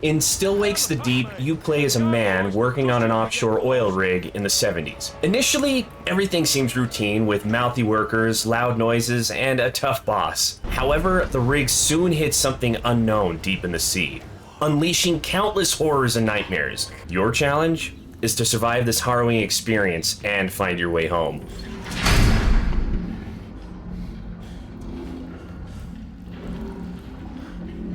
In Still Wakes the Deep, you play as a man working on an offshore oil rig in the 70s. Initially, everything seems routine with mouthy workers, loud noises, and a tough boss. However, the rig soon hits something unknown deep in the sea, unleashing countless horrors and nightmares. Your challenge is to survive this harrowing experience and find your way home.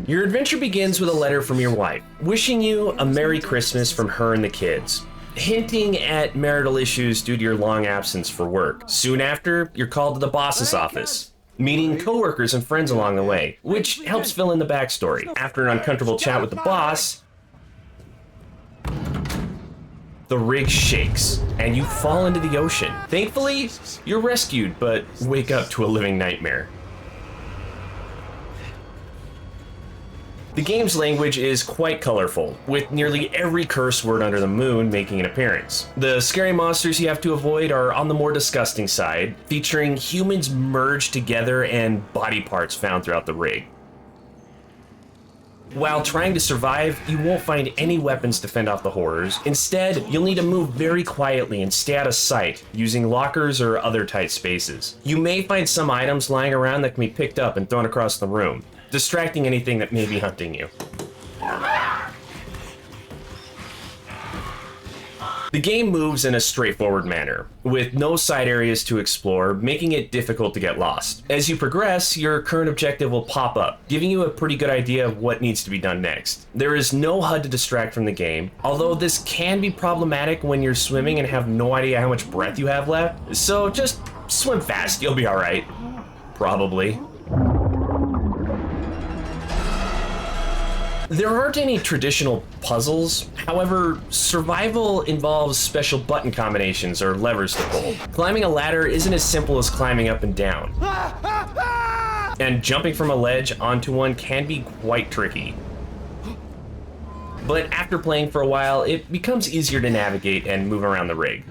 Your adventure begins with a letter from your wife, wishing you a Merry Christmas from her and the kids, hinting at marital issues due to your long absence for work. Soon after, you're called to the boss's office, meeting coworkers and friends along the way, which helps fill in the backstory. After an uncomfortable chat with the boss, the rig shakes, and you fall into the ocean. Thankfully, you're rescued, but wake up to a living nightmare. The game's language is quite colorful, with nearly every curse word under the moon making an appearance. The scary monsters you have to avoid are on the more disgusting side, featuring humans merged together and body parts found throughout the rig. While trying to survive, you won't find any weapons to fend off the horrors. Instead, you'll need to move very quietly and stay out of sight, using lockers or other tight spaces. You may find some items lying around that can be picked up and thrown across the room, distracting anything that may be hunting you. The game moves in a straightforward manner, with no side areas to explore, making it difficult to get lost. As you progress, your current objective will pop up, giving you a pretty good idea of what needs to be done next. There is no HUD to distract from the game, although this can be problematic when you're swimming and have no idea how much breath you have left, so just swim fast, you'll be alright. Probably. There aren't any traditional puzzles. However, survival involves special button combinations or levers to pull. Climbing a ladder isn't as simple as climbing up and down. And jumping from a ledge onto one can be quite tricky. But after playing for a while, it becomes easier to navigate and move around the rig.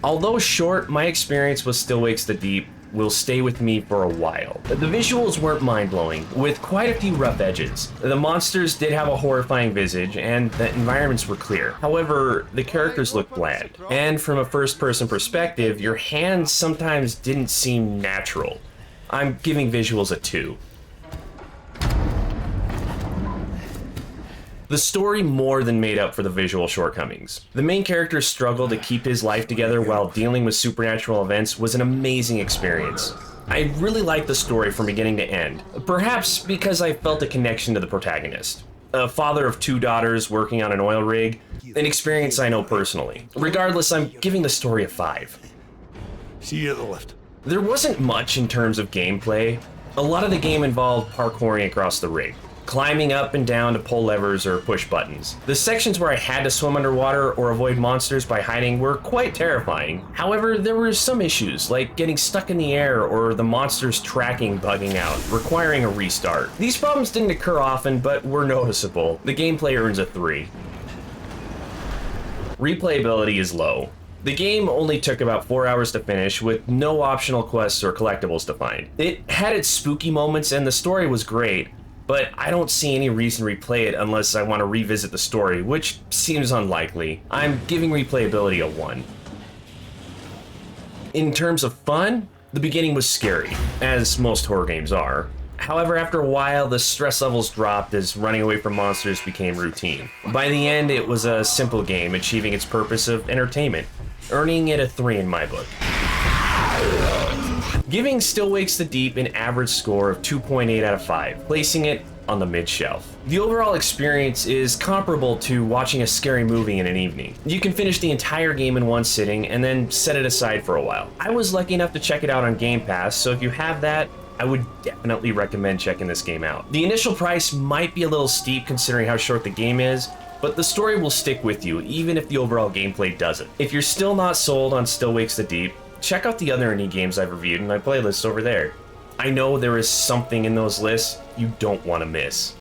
Although short, my experience with Still Wakes the Deep will stay with me for a while. The visuals weren't mind-blowing, with quite a few rough edges. The monsters did have a horrifying visage, and the environments were clear. However, the characters looked bland. And from a first-person perspective, your hands sometimes didn't seem natural. I'm giving visuals a 2. The story more than made up for the visual shortcomings. The main character's struggle to keep his life together while dealing with supernatural events was an amazing experience. I really liked the story from beginning to end, perhaps because I felt a connection to the protagonist. A father of 2 daughters working on an oil rig, an experience I know personally. Regardless, I'm giving the story a 5. See you at the left. There wasn't much in terms of gameplay. A lot of the game involved parkouring across the rig, climbing up and down to pull levers or push buttons. The sections where I had to swim underwater or avoid monsters by hiding were quite terrifying. However, there were some issues, like getting stuck in the air or the monster's tracking bugging out, requiring a restart. These problems didn't occur often, but were noticeable. The gameplay earns a 3. Replayability is low. The game only took about 4 hours to finish, with no optional quests or collectibles to find. It had its spooky moments and the story was great, but I don't see any reason to replay it unless I want to revisit the story, which seems unlikely. I'm giving replayability a 1. In terms of fun, the beginning was scary, as most horror games are. However, after a while, the stress levels dropped as running away from monsters became routine. By the end, it was a simple game, achieving its purpose of entertainment, earning it a 3 in my book. Giving Still Wakes the Deep an average score of 2.8 out of 5, placing it on the mid-shelf. The overall experience is comparable to watching a scary movie in an evening. You can finish the entire game in one sitting and then set it aside for a while. I was lucky enough to check it out on Game Pass, so if you have that, I would definitely recommend checking this game out. The initial price might be a little steep considering how short the game is, but the story will stick with you even if the overall gameplay doesn't. If you're still not sold on Still Wakes the Deep, check out the other indie games I've reviewed in my playlist over there. I know there is something in those lists you don't want to miss.